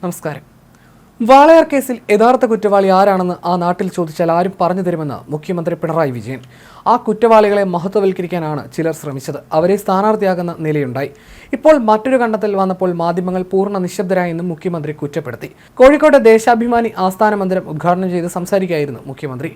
നമസ്കാരം. വാളയാർ കേസിൽ യഥാർത്ഥ കുറ്റവാളി ആരാണെന്ന് ആ നാട്ടിൽ ചോദിച്ചാൽ ആരും പറഞ്ഞു തരുമെന്ന് മുഖ്യമന്ത്രി പിണറായി വിജയൻ. ആ കുറ്റവാളികളെ മഹത്വവൽക്കരിക്കാനാണ് ചിലർ ശ്രമിച്ചത്. അവരെ സ്ഥാനാർത്ഥിയാകുന്ന നിലയുണ്ടായി. ഇപ്പോൾ മറ്റൊരു കണ്ടെത്തൽ വന്നപ്പോൾ മാധ്യമങ്ങൾ പൂർണ്ണ നിശബ്ദരായെന്നും മുഖ്യമന്ത്രി കുറ്റപ്പെടുത്തി. കോഴിക്കോട്ടെ ദേശാഭിമാനി ആസ്ഥാന മന്ദിരം ഉദ്ഘാടനം ചെയ്ത് സംസാരിക്കുകയായിരുന്നു മുഖ്യമന്ത്രി.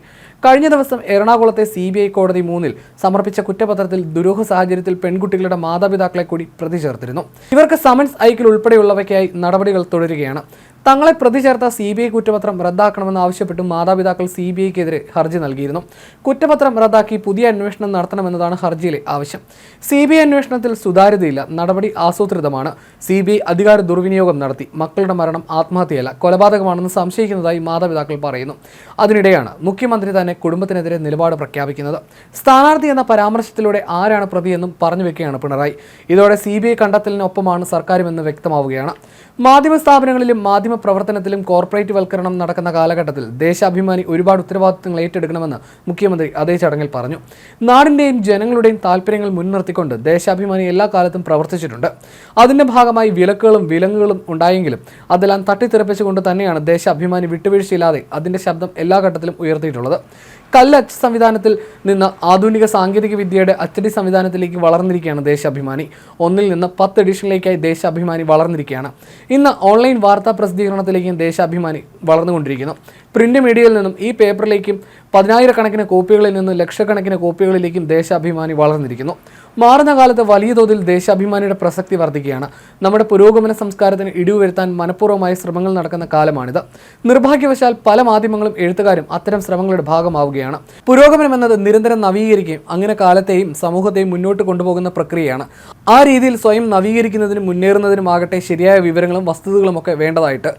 കഴിഞ്ഞ ദിവസം എറണാകുളത്തെ CBI കോടതി 3 സമർപ്പിച്ച കുറ്റപത്രത്തിൽ ദുരൂഹ സാഹചര്യത്തിൽ പെൺകുട്ടികളുടെ മാതാപിതാക്കളെ കൂടി പ്രതി ചേർത്തിരുന്നു. ഇവർക്ക് സമൻസ് അയക്കൽ ഉൾപ്പെടെയുള്ളവയ്ക്കായി നടപടികൾ തുടരുകയാണ്. തങ്ങളെ പ്രതി ചേർത്ത CBI കുറ്റപത്രം റദ്ദാക്കണമെന്ന് ആവശ്യപ്പെട്ട് മാതാപിതാക്കൾ CBIക്കെതിരെ ഹർജി നൽകിയിരുന്നു. കുറ്റപത്രം റദ്ദാക്കി പുതിയ അന്വേഷണം നടത്തണമെന്നതാണ് ഹർജിയിലെ ആവശ്യം. CBI അന്വേഷണത്തിൽ സുതാര്യതയില്ല, നടപടി ആസൂത്രിതമാണ്, CBI അധികാര ദുർവിനിയോഗം നടത്തി, മക്കളുടെ മരണം ആത്മഹത്യയല്ല കൊലപാതകമാണെന്ന് സംശയിക്കുന്നതായി മാതാപിതാക്കൾ പറയുന്നു. അതിനിടെയാണ് മുഖ്യമന്ത്രി തന്നെ കുടുംബത്തിനെതിരെ നിലപാട് പ്രഖ്യാപിക്കുന്നത്. സ്ഥാനാർത്ഥി എന്ന പരാമർശത്തിലൂടെ ആരാണ് പ്രതിയെന്നും പറഞ്ഞു വെക്കുകയാണ് പിണറായി. ഇതോടെ CBI കണ്ടെത്തലിനൊപ്പമാണ് സർക്കാരുമെന്ന് വ്യക്തമാവുകയാണ്. മാധ്യമ സ്ഥാപനങ്ങളിലും മാധ്യമ പ്രവർത്തനത്തിലും കോർപ്പറേറ്റ് വൽക്കരണം നടക്കുന്ന കാലഘട്ടത്തിൽ ദേശാഭിമാനി ഒരുപാട് ഉത്തരവാദിത്തങ്ങൾ ഏറ്റെടുക്കണമെന്ന് മുഖ്യമന്ത്രി അതേ ചടങ്ങിൽ പറഞ്ഞു. നാടിന്റെയും ജനങ്ങളുടെയും താല്പര്യങ്ങൾ മുൻനിർത്തിക്കൊണ്ട് ദേശാഭിമാനി എല്ലാ കാലത്തും പ്രവർത്തിച്ചിട്ടുണ്ട്. അതിന്റെ ഭാഗമായി വിലങ്ങുകളും ഉണ്ടായെങ്കിലും അതെല്ലാം തട്ടിത്തെറിപ്പിച്ചുകൊണ്ട് തന്നെയാണ് ദേശാഭിമാനി വിട്ടുവീഴ്ചയില്ലാതെ അതിന്റെ ശബ്ദം എല്ലാ ഘട്ടത്തിലും ഉയർത്തിയിട്ടുള്ളത്. കല്ലച്ച് സംവിധാനത്തിൽ നിന്ന് ആധുനിക സാങ്കേതിക വിദ്യയുടെ അച്ചടി സംവിധാനത്തിലേക്ക് വളർന്നിരിക്കുകയാണ് ദേശാഭിമാനി. 1 നിന്ന് 10 എഡിഷനിലേക്കായി ദേശാഭിമാനി വളർന്നിരിക്കുകയാണ്. ഇന്ന് ഓൺലൈൻ വാർത്താ പ്രസിദ്ധീകരണത്തിലേക്കും ദേശാഭിമാനി വളർന്നുകൊണ്ടിരിക്കുന്നു. പ്രിന്റ് മീഡിയയിൽ നിന്നും ഈ പേപ്പറിലേക്കും 10,000-കണക്കിന് കോപ്പികളിൽ നിന്ന് ലക്ഷക്കണക്കിന് കോപ്പികളിലേക്കും ദേശാഭിമാനി വളർന്നിരിക്കുന്നു. മാറുന്ന കാലത്ത് വലിയ തോതിൽ ദേശാഭിമാനിയുടെ പ്രസക്തി വർദ്ധിക്കുകയാണ്. നമ്മുടെ പുരോഗമന സംസ്കാരത്തിന് ഇടിവ് വരുത്താൻ മനഃപൂർവ്വമായ ശ്രമങ്ങൾ നടക്കുന്ന കാലമാണിത്. നിർഭാഗ്യവശാൽ പല മാധ്യമങ്ങളും എഴുത്തുകാരും അത്തരം ശ്രമങ്ങളുടെ ഭാഗമാവുകയാണ്. പുരോഗമനം എന്നത് നിരന്തരം നവീകരിക്കുകയും അങ്ങനെ കാലത്തെയും സമൂഹത്തെയും മുന്നോട്ട് കൊണ്ടുപോകുന്ന പ്രക്രിയയാണ്. ആ രീതിയിൽ സ്വയം നവീകരിക്കുന്നതിനും മുന്നേറുന്നതിനുമാകട്ടെ ശരിയായ വിവരങ്ങളും വസ്തുതകളും ഒക്കെ വേണ്ടതായിട്ട്.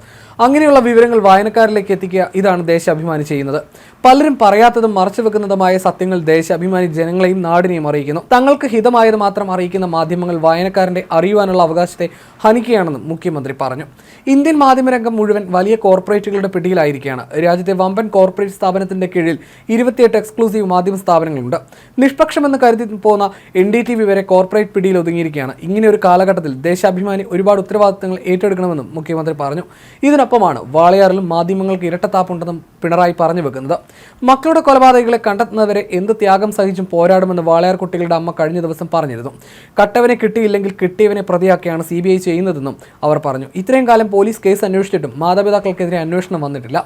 അങ്ങനെയുള്ള വിവരങ്ങൾ വായനക്കാരിലേക്ക് എത്തിക്കുക, ഇതാണ് ദേശാഭിമാനി ചെയ്യുന്നത്. പലരും പറയാത്തതും മറച്ചു വെക്കുന്നതുമായ സത്യങ്ങൾ ദേശാഭിമാനി ജനങ്ങളെയും നാടിനെയും അറിയിക്കുന്നു. തങ്ങൾക്ക് ഹിതമായത് മാത്രം അറിയിക്കുന്ന മാധ്യമങ്ങൾ വായനക്കാരന്റെ അറിയുവാനുള്ള അവകാശത്തെ ഹനിക്കുകയാണെന്നും മുഖ്യമന്ത്രി പറഞ്ഞു. ഇന്ത്യൻ മാധ്യമരംഗം മുഴുവൻ വലിയ കോർപ്പറേറ്റുകളുടെ പിടിയിലായിരിക്കുകയാണ്. രാജ്യത്തെ വമ്പൻ കോർപ്പറേറ്റ് സ്ഥാപനത്തിന്റെ കീഴിൽ 28 എക്സ്ക്ലൂസീവ് മാധ്യമ സ്ഥാപനങ്ങളുണ്ട്. നിഷ്പക്ഷമെന്ന് കരുതി പോകുന്ന NDTV വരെ കോർപ്പറേറ്റ് പിടിയിൽ ഒതുങ്ങിയിരിക്കുകയാണ്. ഇങ്ങനെ ഒരു കാലഘട്ടത്തിൽ ദേശാഭിമാനി ഒരുപാട് ഉത്തരവാദിത്തങ്ങൾ ഏറ്റെടുക്കണമെന്നും മുഖ്യമന്ത്രി പറഞ്ഞു. ഇതിനൊപ്പമാണ് വാളയാറിലും മാധ്യമങ്ങൾക്ക് ഇരട്ടത്താപ്പുണ്ടെന്നും പിണറായി പറഞ്ഞു വെക്കുന്നത്. മക്കളുടെ കൊലപാതകികളെ കണ്ടെത്തുന്നവരെ എന്ത് ത്യാഗം സഹിച്ചും പോരാടുമെന്ന് വാളയാർ കുട്ടികളുടെ അമ്മ കഴിഞ്ഞ ദിവസം പറഞ്ഞിരുന്നു. കട്ടവനെ കിട്ടിയില്ലെങ്കിൽ കിട്ടിയവനെ പ്രതിയാക്കിയാണ് CBI ചെയ്യുന്നതെന്നും അവർ പറഞ്ഞു. ഇത്രയും കാലം പോലീസ് കേസ് അന്വേഷിച്ചിട്ടും മാതാപിതാക്കൾക്കെതിരെ അന്വേഷണം വന്നിട്ടില്ല.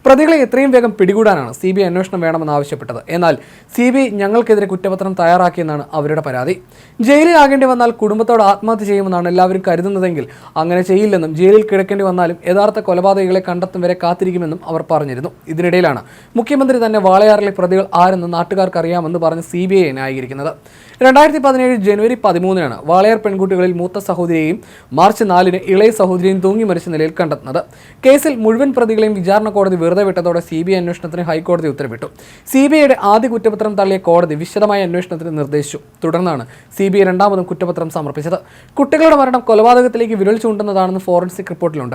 പ്രതികളെ എത്രയും വേഗം പിടികൂടാനാണ് CBI അന്വേഷണം വേണമെന്ന് ആവശ്യപ്പെട്ടത്. എന്നാൽ CBI ഞങ്ങൾക്കെതിരെ കുറ്റപത്രം തയ്യാറാക്കിയെന്നാണ് അവരുടെ പരാതി. ജയിലിലാകേണ്ടി വന്നാൽ കുടുംബത്തോട് ആത്മഹത്യ ചെയ്യുമെന്നാണ് എല്ലാവരും കരുതുന്നതെങ്കിൽ അങ്ങനെ ചെയ്യില്ലെന്നും ജയിലിൽ കിടക്കേണ്ടി വന്നാലും യഥാർത്ഥ കൊലപാതകികളെ കണ്ടെത്തും വരെ കാത്തിരിക്കുമെന്നും അവർ പറഞ്ഞിരുന്നു. ഇതിനിടയിലാണ് മുഖ്യമന്ത്രി തന്നെ വാളയാറിലെ പ്രതികൾ ആരെന്ന് നാട്ടുകാർക്ക് അറിയാമെന്ന് പറഞ്ഞ് CBI ന്യായീകരിക്കുന്നത്. 2017 ജനുവരി 13 വാളയാർ പെൺകുട്ടികളിൽ മൂത്ത സഹോദരിയെയും മാർച്ച് 4 ഇളയ സഹോദരിയും തൂങ്ങി മരിച്ച നിലയിൽ കണ്ടെത്തുന്നത്. കേസിൽ മുഴുവൻ പ്രതികളെയും വിചാരണ കോടതി വെറുതെ വിട്ടതോടെ CBI അന്വേഷണത്തിന് ഹൈക്കോടതി ഉത്തരവിട്ടു. CBIയുടെ ആദ്യ കുറ്റപത്രം തള്ളിയ കോടതി വിശദമായ അന്വേഷണത്തിന് നിർദ്ദേശിച്ചു. തുടർന്നാണ് CBI രണ്ടാമതും കുറ്റപത്രം സമർപ്പിച്ചത്. കുട്ടികളുടെ മരണം കൊലപാതകത്തിലേക്ക് വിരൽ ചൂണ്ടുന്നതാണെന്ന് ഫോറൻസിക് റിപ്പോർട്ടിലുണ്ട്.